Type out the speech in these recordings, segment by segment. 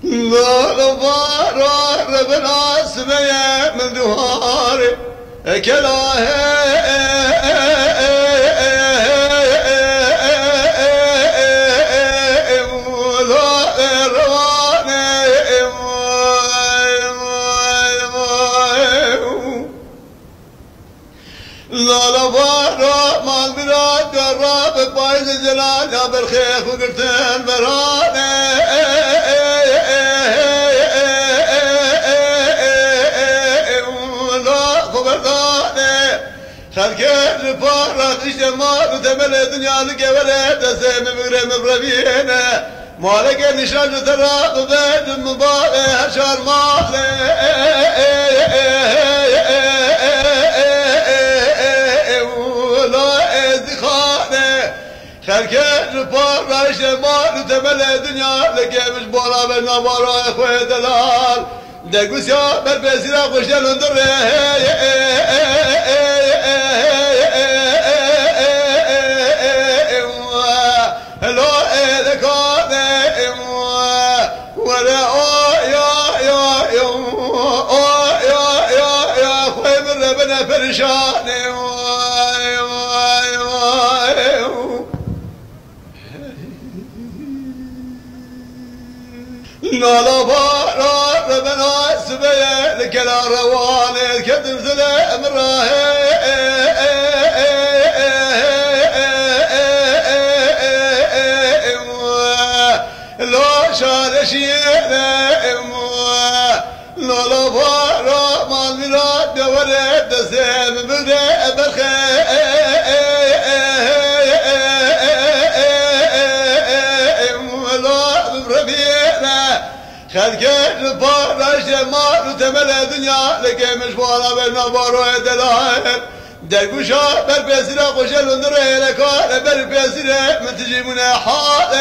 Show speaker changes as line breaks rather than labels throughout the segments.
لا بارا ربنا سمية من دواري كلاه لا بارا مال براد قراب بايز الجلال يا بالخيخ وقلتن براني خلقت الفارق اجتماع وتمل الدنيا لقبلت اسم مغرم بربينا مالك النشاج تراق بيت المبالي هشار مالي ولا ازدخاني خلقت الفارق اجتماع وتمل الدنيا لقبل بولا بينا بارا اخوي دلال دقوس يا بالبزيرا وشل اندره فرشاني لا بارا ربنا سبيه لك لا رواني الكتب سلام راهي لا شال شيئا لا بارا ما الميلاد ولد سام بدا بالخير ولا بربينا خلقت البارا جمال وتمل الدنيا لقي مشوارا بين بارو دلائل درقوشا بالبيسرة قشل وندره لكان بالبيسرة من تجيبنا حالة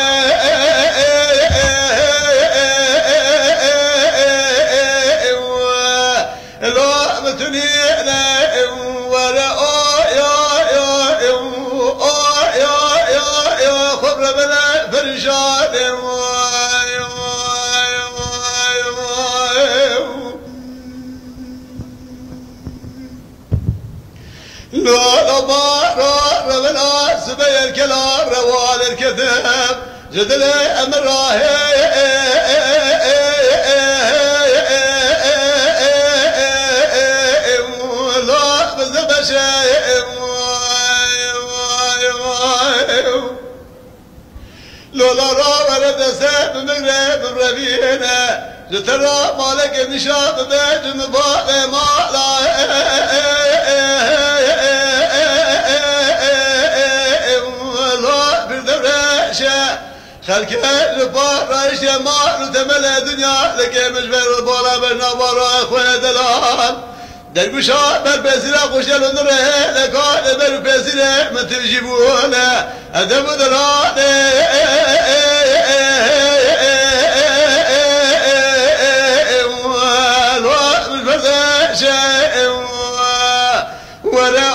لا متنينا ولا يا خبر بلا فرشاد لا بارا ربنا سبي الكلام روال الكذب جدل أمره لا بزب شيء لولا راوى ردسات مغرب ربينا جترى مالك النشاط بيت مبالي مالا خلق البارا جمال وتمل الدنيا لقي مجبر البارا بينا بارا اخوي دلال درقوشا بالبزيرة قشل ونره لكان بالبزيرة من تجيبونا ادم دلال الوقت مش شيء ولا